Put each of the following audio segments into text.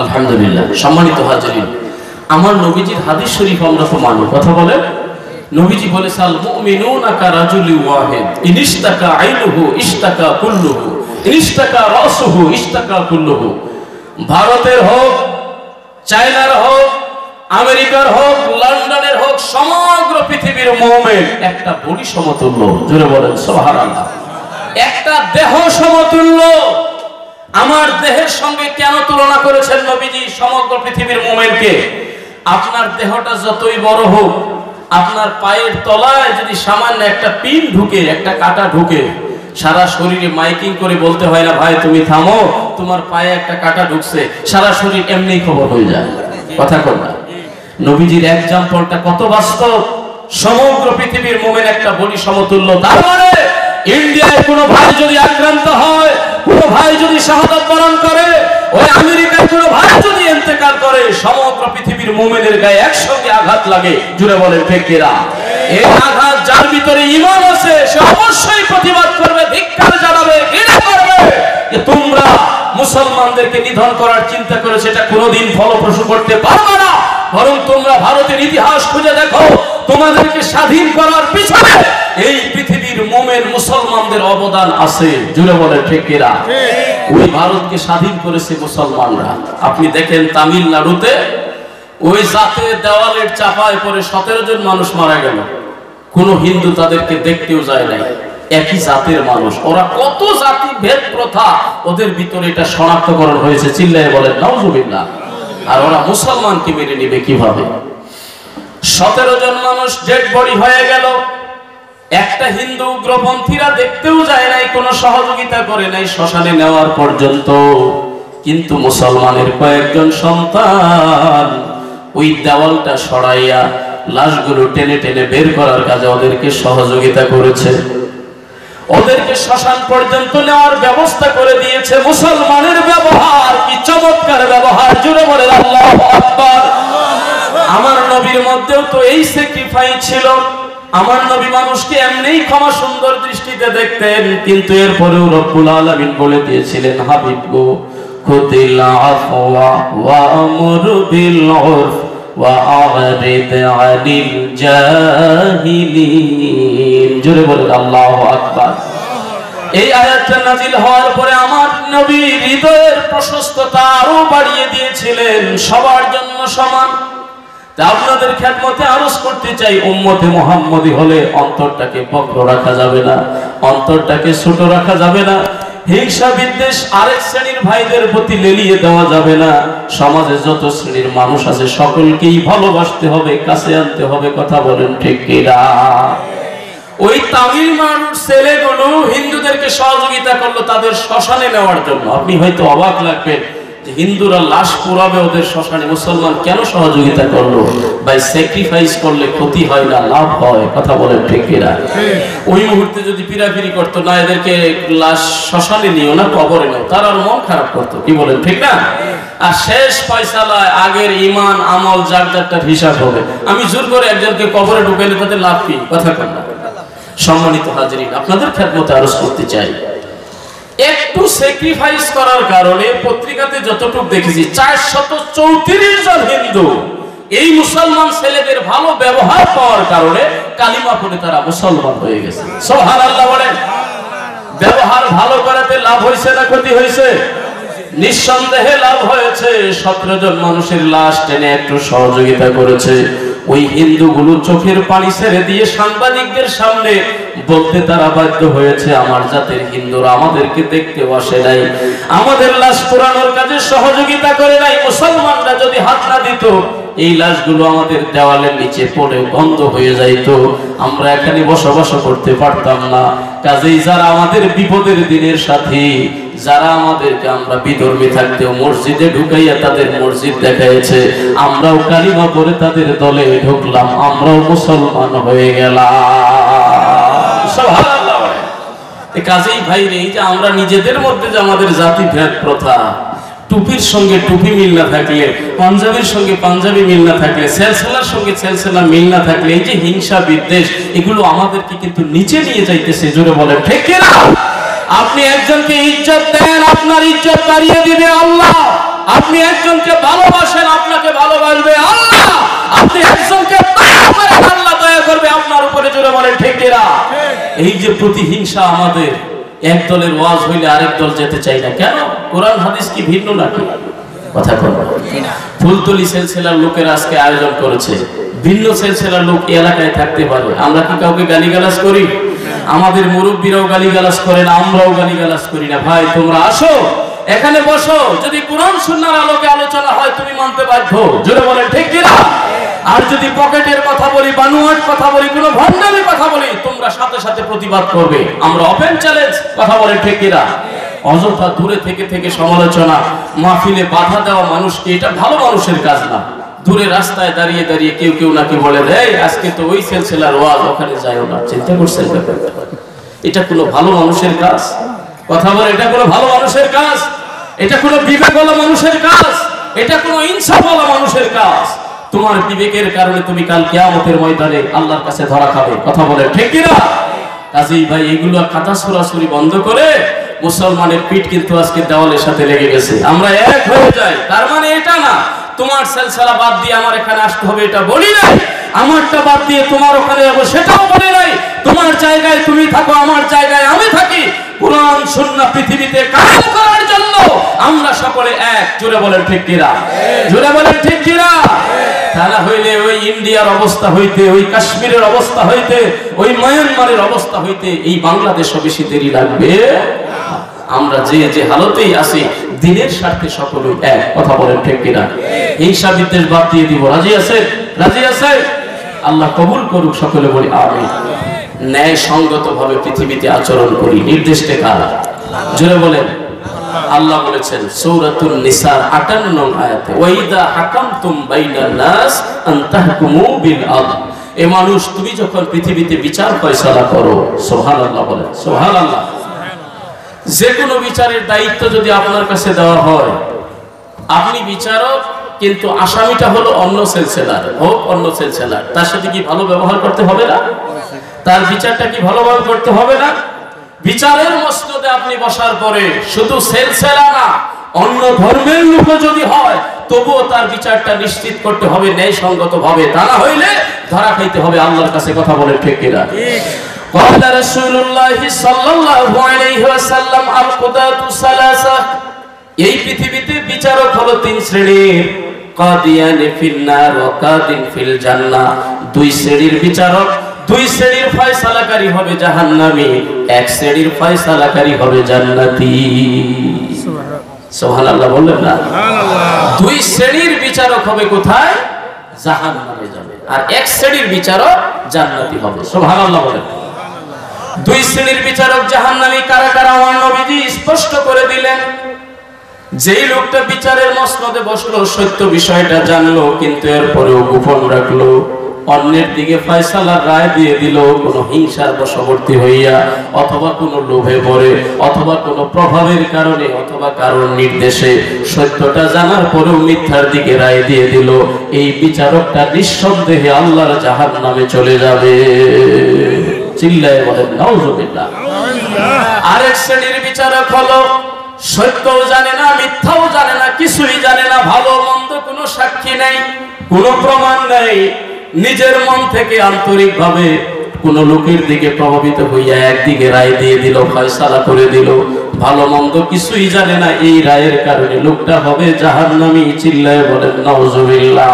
আলহামদুলিল্লাহ। সম্মানিত হাজিরিন, আমার নবীজির হাদিস শরীফ আমরা তো মানি, কথা বলেন। নবীজি বলেছে আল মুমিনুনা কারাজুলি ওয়াহিদ ইনিশতাকা আইনুহু ইশতাকা কুল্লুহু ইনিশতাকা রাসুহু ইশতাকা কুল্লুহু। ভারতের হোক, চায়নার হোক, আমেরিকার হোক, লন্ডনের হোক, সমগ্র পৃথিবীর মুমিন একটা বডি সমতুল্য। জোরে বলেন সুবহানাল্লাহ। একটা দেহ সমতুল্য। আমার দেহের সঙ্গে কেন তুলনা করেছেন নবীজি সমগ্র পৃথিবীর মুমিনকে? আপনার দেহটা যতই বড় হোক, আপনার পায়ের তলায় যদি সামান্য একটা পিন ঢুকে, একটা কাঁটা ঢুকে, সারা শরীরে মাইকিং করে বলতে হয় না, ভাই তুমি থামো, তোমার পায়ে একটা কাঁটা ঢুকছে, সারা শরীর এমনি খবর হয়ে যায়। কথা কর না? নবীজির এক্সাম্পলটা কত বাস্তব। সমগ্র পৃথিবীর মুমিন একটা বডি সমতুল্য। তার মানে ইন্ডিয়ায় কোনো ভাই যদি আক্রান্ত হয়, কোনো ভাই যদি শাহাদাত বরণ করে, ওই আমেরিকায় কোনো ভাই যদি ইন্তেকাল করে, সমগ্র পৃথিবীর মুমিনের গায়ে একসঙ্গে আঘাত লাগে। জুড়ে বলেন ঠিক কিনা? এই আঘাত যার ভিতরে ঈমান আছে সে অবশ্যই প্রতিবাদ করবে, ধিক্কার জানাবে, ঘৃণা করবে যে তোমরা মুসলমানদেরকে নিধন করার চিন্তা করে সেটা কোনোদিন ফলপ্রসূ করতে পারবে না। বরং তোমরা ভারতের ইতিহাস খুঁজে দেখো, তোমাদেরকে স্বাধীন করার পিছনে এই পৃথিবীর মুমিন মুসলমানদের অবদান আছে। জুড়ে বলেন ঠিক কিনা? ওই ভারতকে স্বাধীন করেছে মুসলমানরা। আপনি দেখেন তামিলনাড়ুতে ওই জাতের দেওয়ালের চাপায় পড়ে 17 জন মানুষ মারা গেল। কোন হিন্দু তাদেরকে দেখতেও যায় নাই। একই জাতের মানুষ, ওরা কত জাতি ভেদ প্রথা ওদের ভিতরে এটা শনাক্তকরণ হয়েছে। চিল্লায় বলেন নাউজুবিল্লাহ। আর ওরা মুসলমানকে মেনে নেবে কিভাবে? 17 জন মানুষ ডেড বডি হয়ে গেল। একটা হিন্দু উগ্রপন্থীরা দেখতেও যায় নাই, কোনো সহযোগিতা করে নাই শ্মশানে নেওয়ার পর্যন্ত। কিন্তু মুসলমানের কয়েকজন সন্তান ওই দেওয়ালটা সরাইয়া লাশগুলো টেনে টেনে বের করার কাজে ওদেরকে সহযোগিতা করেছে। ওদেরকে শ্মশান পর্যন্ত নেওয়ার ব্যবস্থা করে দিয়েছে। মুসলমানের ব্যবহার কি চমৎকার ব্যবহার! জুড়ে বলেন আল্লাহু আকবার। আমার নবীর মধ্যেও তো এই স্যাক্রিফাইস ছিল। আমার নবী মানুষকে এমনিই ক্ষমা সুন্দর দৃষ্টিতে দেখতেন, কিন্তু এরপরেও রব্বুল আলামিন বলে দিয়েছিলেন, হাবিব গো খুদিল আফওয়া ওয়া আমর বিল উরফ ওয়া আ'রিদ আনিল জাহিলিন। জোরে বলেন আল্লাহু আকবার। এই আয়াতটা নাযিল হওয়ার পরে আমার নবী হৃদয়ের প্রশস্ততা আরো বাড়িয়ে দিয়েছিলেন, সবার জন্য সমান। তা আপনাদের খেদমতে আরজ করতে চাই, উম্মতে মুহাম্মদী হলে অন্তরটাকে বক্র রাখা যাবে না, অন্তরটাকে ছোট রাখা যাবে না, হিংসা বিদ্বেষ আরেক শ্রেণীর ভাইদের প্রতি লেলিয়ে দেওয়া যাবে না। সমাজে যত শ্রেণীর মানুষ আছে সকলকেই ভালোবাসতে হবে, কাছে আনতে হবে। কথা বলেন ঠিক কিনা? ওই তামিলনাড়ুর ছেলেগুলো হিন্দুদেরকে সহযোগিতা করলো তাদের শ্মশানে নেওয়ার জন্য। আপনি হয়তো অবাক লাগবেন, হিন্দুরা লাশ পোড়াবে ওদের শ্মশানে, মুসলমান কেন সহযোগিতা করলো? ভাই স্যাক্রিফাইস করলে ক্ষতি হয় না, লাভ হয়। কথা বলেন ঠিক কিনা? ওই মুহূর্তে যদি পিরাপিরি করতো না, এদেরকে লাশ শ্মশানে নিও না, কবরে নেও, তার আর মন খারাপ করতো। কি বলেন ঠিক না? আর শেষ ফয়সালায় আগের ঈমান আমল যার যারটার হিসাব হবে। আমি জোর করে একজনকে কবরে ঢুকাইলে তাতে লাভ কি? কথা কন না। সম্মানিত হাজিরিন, আপনাদের খেদমতে আরজ করতে চাই, একটু স্যাক্রিফাইস করার কারণে পত্রিকাতে যতটুকু দেখেছি 434 জন হিন্দু এই মুসলমান ছেলেদের ভালো ব্যবহার পাওয়ার কারণে কালিমা পড়ে তারা মুসলমান হয়ে গেছে। সুবহানাল্লাহ বলেন। ব্যবহার ভালো করাতে লাভ হয়েছে না ক্ষতি হয়েছে? নিঃসন্দেহে লাভ হয়েছে। 17 জন মানুষের লাশ টেনে একটু সহযোগিতা করেছে। ওই হিন্দুগুলো চোখের পানি ছেড়ে দিয়ে সাংবাদিকদের সামনে বলতে তারা বাধ্য হয়েছে, আমার জাতের হিন্দুরা আমাদেরকে দেখতে আসে নাই, আমাদের লাশ পোড়ানোর কাজে সহযোগিতা করে নাই। মুসলমানরা যদি হাত না দিত এই লাশগুলো আমাদের দেওয়ালের নিচে পড়ে গন্ধ হয়ে যাইত, আমরা এখানে বসবাস করতে পারতাম না। কাজেই যারা আমাদের বিপদের দিনের সাথী, যারা আমাদেরকে আমরা বিধর্মী থাকতেও মসজিদে ঢুকাইয়া তাদের মসজিদ দেখাইছে, আমরাও কালিমা পড়ে তাদের দলে ঢুকলাম, আমরাও মুসলমান হয়ে গেলাম। সুবহানাল্লাহ। কাজেই ভাই এই যে আমরা নিজেদের মধ্যে যে আমাদের জাতি ভেদ প্রথা, টুপির সঙ্গে টুপি মিল না থাকলে, পাঞ্জাবির সঙ্গে পাঞ্জাবি মিল না থাকলে, সেলসেলার সঙ্গে সেলসেলা মিল না থাকলে, এই যে হিংসা বিদ্বেষ, এগুলো আমাদেরকে কিন্তু নিচে নিয়ে যাইতেছে। জোরে বলেন ঠিক কিনা? আপনি একজনকে ইজ্জত দেন, আপনার ইজ্জত বাড়িয়ে দিবে আল্লাহ। আপনি একজনকে ভালোবাসেন, আপনাকে ভালোবাসবে আল্লাহ। আপনি একজনকে দয়া করেন, আল্লাহ দয়া করবে আপনার উপরে। জোরে বলেন ঠিক কিনা? এই যে প্রতিহিংসা আমাদের, এক দলের ওয়াজ হইলে আরেক দল যেতে চাই না কেন? কোরআন হাদিস কি ভিন্ন নাকি? কথা বলবো। ফুলতলি সিলসিলার লোকের আজকে আয়োজন করেছে, ভিন্ন সিলসিলার লোক এলাকায় থাকতে পারে। আমরা কি কাউকে গালিগালাজ করি? আমাদের মুরব্বীরাও গালিগালাজ করে না, আমরাও গালিগালাজ করি না। ভাই তোমরা আসো, এখানে বসো, যদি কোরআন সুন্নাহর আলোকে আলোচনা হয় তুমি মানতে বাধ্য। জোরে বলেন ঠিক কিনা? আর যদি পকেটের কথা বলি, বানুয়াট কথা বলি, কোনো ভণ্ডামির কথা বলি, তোমরা সাথে সাথে প্রতিবাদ করবে। আমরা ওপেন চ্যালেঞ্জ। কথা বলেন ঠিক কিনা? অযথা দূরে থেকে থেকে সমালোচনা, মাহফিলে বাধা দেওয়া মানুষকে, এটা ভালো মানুষের কাজ না। দূরে রাস্তায় দাঁড়িয়ে দাঁড়িয়ে কেউ কেউ নাকি বলে দেয় আজকে তো ওই সিলসিলার ওয়াজ, ওখানে যাইও না। চিন্তা করছেন এটা কোনো ভালো মানুষের কাজ? কথা বলে, এটা কোনো ভালো মানুষের কাজ? এটা কোনো বিবেকওয়ালা মানুষের কাজ? এটা কোনো ইনসাফওয়ালা মানুষের কাজ? তোমার বিবেকের কারণে তুমি কাল কিয়ামতের ময়দানে আল্লাহর কাছে ধরা খাবে। কথা বলে ঠিক কিনা? কাজেই ভাই এগুলো কাঁথা ছড়াছড়ি বন্ধ করে, মুসলমানের পিঠ কিন্তু আজকে দেওয়ালের সাথে লেগে গেছে। আমরা এক হয়ে যাই, তার মানে এটা না তোমার সিলসিলা বাদ দিয়ে আমার এখানে আসতে হবে, এটা বলি নাই। আমারটা বাদ দিয়ে তোমার ওখানে যাবো, সেটাও বলি নাই। তোমার জায়গায় তুমি থাকো, আমার জায়গায় আমি থাকি। কোরআন সুন্নাহ পৃথিবীতে কায়েম করার জন্য আমরা সকলে এক। জোরে বলেন ঠিক কিনা? জোরে বলেন ঠিক কিনা? তা না হইলে ওই ইন্ডিয়ার অবস্থা হইতে, ওই কাশ্মীরের অবস্থা হইতে, ওই মায়ানমারের অবস্থা হইতে এই বাংলাদেশও বেশি দেরি লাগবে। আমরা যে যে হালতেই আছি, দিনের স্বার্থে সকলে এক। কথা বলেন ঠিক কিনা? হিংসা বিদ্বেষ বাদ দিয়ে দিব। রাজি আছে? রাজি আছে? আল্লাহ কবুল করুক, সকলে বলি আমিন। ন্যায় সঙ্গত ভাবে পৃথিবীতে আচরণ করি, নির্দেশটা কার? জোরে বলেন। আল্লাহ বলেছেন সূরাতুন নিসার 58 নং আয়াতে, ওয়াইদা হাকামতুম বাইনান নাস আন তাহকুমু বিল আদল। এ মানুষ, তুমি যখন পৃথিবীতে বিচার ফয়সালা করো, সুবহানাল্লাহ বলেন, সুবহানাল্লাহ। যে কোনো বিচারের দায়িত্ব যদি আপনার কাছে দেওয়া হয়, আপনি বিচারক, কিন্তু আসামিটা হলো অন্য সিলসিলার, হোক অন্য সিলসিলার, তার সাথে কি ভালো ব্যবহার করতে হবে না? তার বিচারটা কি ভালোভাবে করতে হবে না? বিচারের মসনদে আপনি বসার পরে শুধু সিলসিলা না, অন্য ধর্মের লোক যদি হয় তবুও তার বিচারটা নিশ্চিত করতে হবে ন্যায়সঙ্গত ভাবে, তা না হইলে ধরা খাইতে হবে আল্লাহর কাছে। কথা বলে ঠিক কিনা? قال رسول الله صلى الله عليه وسلم القضاة ثلاثة। এই পৃথিবীতে বিচারক হলো তিন শ্রেণীর, কাদিয়ান ফিল নার ওয়া কাদিন ফিল জান্নাহ। দুই শ্রেণীর বিচারক, দুই শ্রেণীর ফয়সালাকারী হবে জাহান্নামী, এক শ্রেণীর ফয়সালাকারী হবে জান্নাতি। সুবহানাল্লাহ বললেন না? সুবহানাল্লাহ। দুই শ্রেণীর বিচারক হবে কোথায়? জাহান্নামে যাবে, আর এক শ্রেণীর বিচারক জান্নাতি হবে। সুবহানাল্লাহ বলেন। দুই শ্রেণীর বিচারক জাহান্নামী কারা কারা আমার নবীজি স্পষ্ট করে দিলেন। যেই লোকটা বিচারের মসনদে বসলো, সত্য বিষয়টা জানলো, কিন্তু এরপরেও গোপন রাখলো, অন্যের দিকে ফয়সালার রায় দিয়ে দিল, কোনো হিংসার বশবর্তী হইয়া, অথবা কোনো লোভে পড়ে, অথবা কোনো প্রভাবের কারণে, অথবা কারোর নির্দেশে সত্যটা জানার পরেও মিথ্যার দিকে রায় দিয়ে দিল, এই বিচারকটা নিঃসন্দেহে আল্লাহর জাহান্নামে চলে যাবে। চিল্লায়ে বলেন নাউজুবিল্লাহ। আরেক শ্রেণীর বিচারক হলো সত্যও জানে না, মিথ্যাও জানে না, কিছুই জানে না, ভালো মন্দ কোনো সাক্ষী নেই, কোনো প্রমাণ নেই, নিজের মন থেকে আন্তরিকভাবে কোন লোকের দিকে প্রভাবিত হইয়া একদিকে রায় দিয়ে দিল, ফয়সালা করে দিল, ভালো মন্দ কিছুই জানে না, এই রায়ের কারণে লোকটা হবে জাহান্নামী। চিল্লায়ে বলেন নাউজুবিল্লাহ।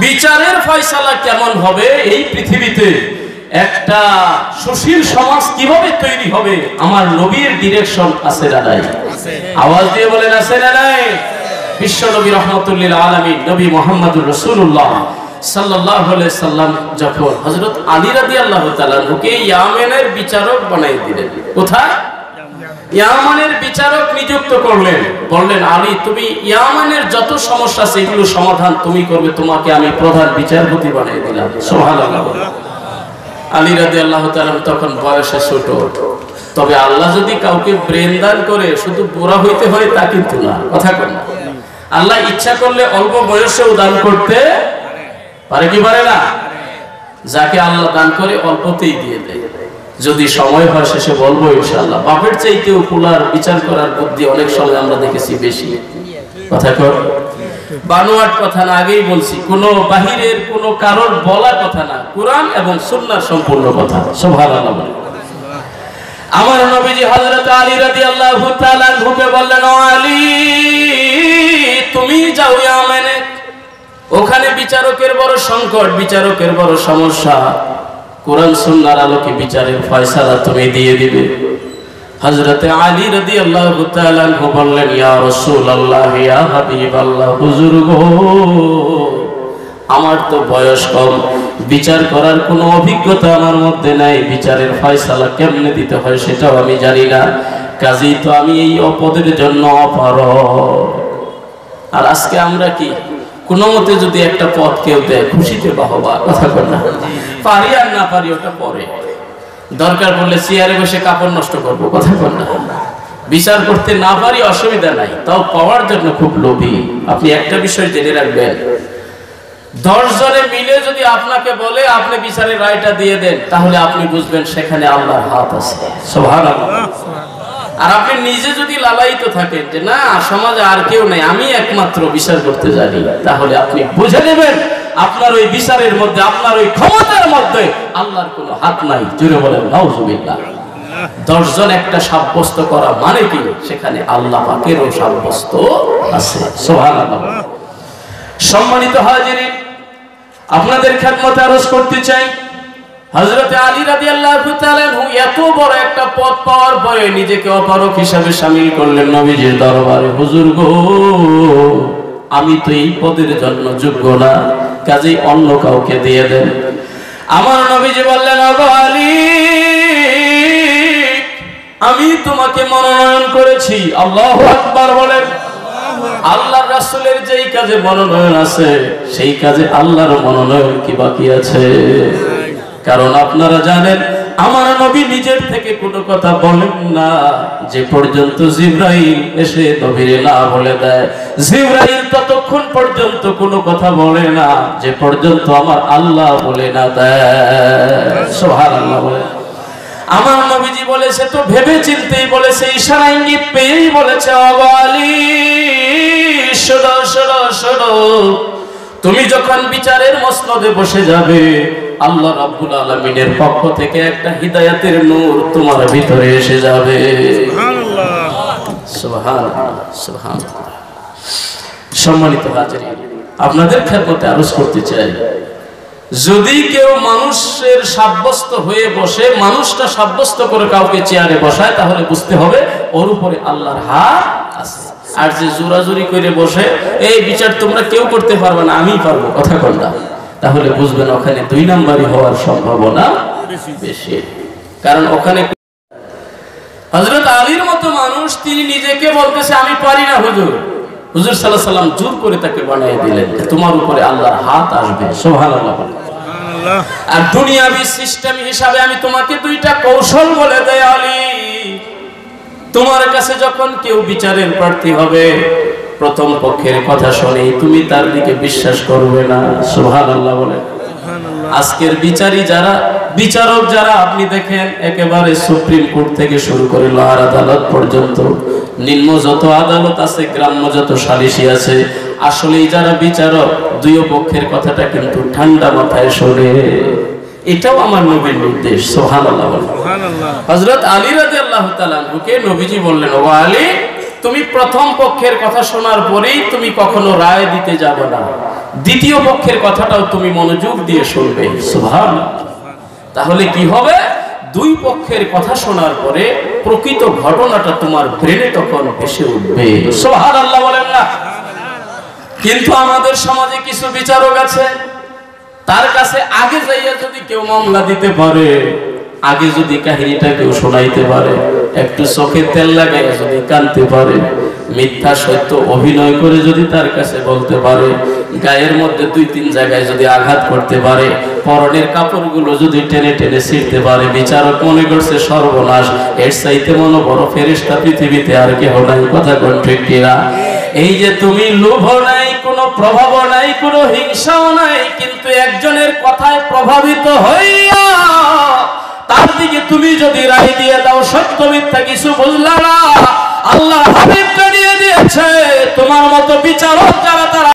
বিচারের ফয়সালা কেমন হবে? এই পৃথিবীতে একটা সুশীল সমাজ কিভাবে তৈরি হবে, আমার নবীর ডিরেকশন আছে না নাই? আওয়াজ দিয়ে বলেন আছে না নাই? বিশ্ব নবী রাহমাতুল লিল আলামিন নবী মুহাম্মদুর রাসূলুল্লাহ সাল্লাল্লাহু আলাইহি সাল্লাম যখন হযরত আলী রাদিয়াল্লাহু তাআলা কে ইয়ামেনের বিচারক বানাই দিলেন, কোথায়? ইয়ামানের বিচারক নিযুক্ত করলেন, বললেন আলী তুমি ইয়ামানের যত সমস্যা আছে এগুলো সমাধান তুমি করবে, তোমাকে আমি প্রধান বিচারপতি বানিয়ে দিলাম। সুবহানাল্লাহ। আলী রাদিয়াল্লাহু তাআলা তখন বয়সে ছোট, তবে আল্লাহ যদি কাউকে ব্রেন দান করে শুধু বুড়া হইতে হয় তা কিন্তু না। কথা কন না, আল্লাহ ইচ্ছা করলে অল্প বয়সেও দান করতে পারে কি পারে না? যাকে আল্লাহ দান করে অল্পতেই দিয়ে দেয়। যদি সময় হয় শেষে বলবো ইনশাআল্লাহ। বাপের চাইতেও কুলার বিচার করার বুদ্ধি অনেক সময় আমরা দেখেছি বেশি। কথা কর, বানোয়াট কথা না, আগেই বলছি, কোনো বাহিরের কোনো কারোর বলা কথা না, কোরআন এবং সুন্নাহর সম্পূর্ণ কথা। সুবহানাল্লাহ। আমার নবীজি হযরত আলী রাদিয়াল্লাহু তাআলা আনহুকে বললেন, ও আলী, তুমি যাও ইয়ামেনে, ওখানে বিচারকের বড় সংকট, বিচারকের বড় সমস্যা, কোরআন সুন্নাহর আলোকে বিচারের ফয়সালা তুমি দিয়ে দিবে। হযরত আলী রাদিয়াল্লাহু তাআলা আনহু বললেন, ইয়া রাসূলুল্লাহ, ইয়া হাবিবাল্লাহ, হুজুর গো, আমার তো বয়স কম, বিচার করার কোনো অভিজ্ঞতা আমার মধ্যে নাই, বিচারের ফয়সালা কেমনে দিতে হয় সেটাও আমি জানি না, কাজেই তো আমি এই অপদের জন্য অপারগ। আর আজকে আমরা কি কোনো মতে যদি একটা পথ কেউ দেয়, খুশিতে বাহবা, কথা বল না, পারি আর না পারি ওটা পরে, দরকার পড়লে চেয়ারে বসে কাপড় নষ্ট করবো, কথা বল না, বিচার করতে না পারি অসুবিধা নাই, তাও পাওয়ার জন্য খুব লোভী। আপনি একটা বিষয় জেনে রাখবেন, 10 জনে মিলে যদি আপনাকে বলে আপনি বিচারের রায়টা দিয়ে দেন, তাহলে আপনি বুঝবেন সেখানে আল্লাহর হাত আছে। সুবহানাল্লাহ। আর আপনি নিজে যদি লালায়িত থাকেন যে না সমাজে আর কেউ নেই, আমি একমাত্র বিচার করতে জানি, তাহলে আপনি বুঝে নেবেন আপনার ওই বিচারের মধ্যে, আপনার ওই ক্ষমতার মধ্যে আল্লাহর কোনো হাত নাই। জুড়ে বলেন নাউজুবিল্লাহ। 10 জন একটা সাব্যস্ত করা মানে কি, সেখানে আল্লাহ পাকেরও সাব্যস্ত আছে। সুবহানাল্লাহ। সম্মানিত হাজিরিন, আপনাদের খেদমতে আরজ করতে চাই, হযরত আলী রাদিয়াল্লাহু তাআলা এত বড় একটা পদ পাওয়ার পরে নিজেকে অপারগ হিসাবে শামিল করলেন নবীজির দরবারে। হুজুর গো, আমি তো এই পদের জন্য যোগ্য না, কাজেই অন্য কাউকে দিয়ে দেন। আমার নবীজি বললেন, ওগো আলী, আমি তোমাকে মনোনয়ন করেছি। আল্লাহু আকবার বলেন। আল্লাহর রাসূলের যেই কাজে মনোনয়ন আছে, সেই কাজে আল্লাহর মনোনয়ন কি বাকি আছে? কারণ আপনারা জানেন, আমার নবী নিজের থেকে কোনো কথা বলেন না যে পর্যন্ত জিবরাইল এসে নবীরে না বলে দেয়। জিবরাইল ততক্ষণ পর্যন্ত কোনো কথা বলে না যে পর্যন্ত আমার আল্লাহ বলে না দেয়। সুবহানাল্লাহ বলে। আমার নবীজি বলেছে তো ভেবে চিন্তেই বলেছে, ইশারা ইঙ্গিত পেয়েই বলেছে, ও আলী, শোনো শোনো শোনো, তুমি যখন বিচারের মসনদে বসে যাবে, আল্লাহ রাব্বুল আলামিনের পক্ষ থেকে একটা হিদায়াতের নূর তোমার ভিতরে এসে যাবে। সুবহানাল্লাহ সুবহানাল্লাহ সুবহানাল্লাহ। সম্মানিত হাজিরিন, আপনাদের খেদমতে আরজ করতে চাই, যদি কেউ মানুষের সাব্যস্ত হয়ে বসে, মানুষটা সাব্যস্ত করে কাউকে চেয়ারে বসায়, তাহলে বুঝতে হবে ওর উপরে আল্লাহর হাত আছে। আর যে জোরাজুরি করে বসে, এই বিচার তোমরা কেউ করতে পারবে না, আমি পারবো, কথা কোনটা, তাহলে বুঝবেন ওখানে 2 নাম্বারই হওয়ার সম্ভাবনা বেশি। কারণ ওখানে হযরত আলীর মতো মানুষ, তিনি নিজেকে বলতেছে আমি পারি না হুজুর। হুজুর সাল্লাল্লাহু আলাইহি ওয়াসাল্লাম জোর করে তাকে বানিয়ে দিলেন যে তোমার উপরে আল্লাহর হাত আসবে। সুবহানাল্লাহ। আর দুনিয়াবি সিস্টেম হিসাবে আমি তোমাকে 2টা কৌশল বলে দেই আলী। তোমার কাছে যখন কেউ বিচারের প্রার্থী হবে, প্রথম পক্ষের কথা শুনে তুমি তার দিকে বিশ্বাস করবে না। সুবহানাল্লাহ বলে। আজকের বিচারক যারা আপনি দেখেন, একেবারে সুপ্রিম কোর্ট থেকে শুরু করে লোয়ার আদালত পর্যন্ত, নিম্ন যত আদালত আছে, গ্রাম্য যত সালিসি আছে, আসলে যারা বিচারক, 2 পক্ষের কথাটা কিন্তু ঠান্ডা মাথায় শোনে। এটাও আমার নবীর নির্দেশ। সুবহানাল্লাহ। হযরত আলী রাদিয়াল্লাহু তাআলা আনহুকে নবীজি বললেন, ও আলী, তুমি প্রথম পক্ষের কথা শোনার পরেই তুমি কখনো রায় দিতে যাবে না, দ্বিতীয় পক্ষের কথাটাও তুমি মনোযোগ দিয়ে শুনবে। সুবহানাল্লাহ। তাহলে কি হবে, 2 পক্ষের কথা শোনার পরে প্রকৃত ঘটনাটা তোমার ব্রেনে তখন ভেসে উঠবে। সুবহানাল্লাহ বলেন না? কিন্তু আমাদের সমাজে কিছু বিচারক আছে, তার কাছে আগে যাইয়া যদি কেউ মামলা দিতে পারে, আগে যদি কাহিনীটা কেউ শোনাইতে পারে, একটু চোখে তেল লাগাইয়া যদি কানতে পারে, মিথ্যা সত্য অভিনয় করে যদি তার কাছে বলতে পারে, গায়ের মধ্যে 2-3 জায়গায় যদি আঘাত করতে পারে, পরনের কাপড়গুলো যদি টেনে টেনে ছিঁড়তে পারে, বিচারক মনে করছে সর্বনাশ, এর চাইতে মনে বড় ফেরেশতা পৃথিবীতে আর কেউ নাই। কথা কোন ঠিক কিনা? এই যে তুমি লোভ নাই, কোনো প্রভাব নাই, কোনো হিংসাও নাই, কিন্তু একজনের কথায় প্রভাবিত হইয়া তার দিকে তুমি যদি রায় দিয়ে দাও, সত্য মিথ্যা কিছু বুঝলা না, আল্লাহ হাবিব জানিয়ে দিয়েছে তোমার মতো বিচারক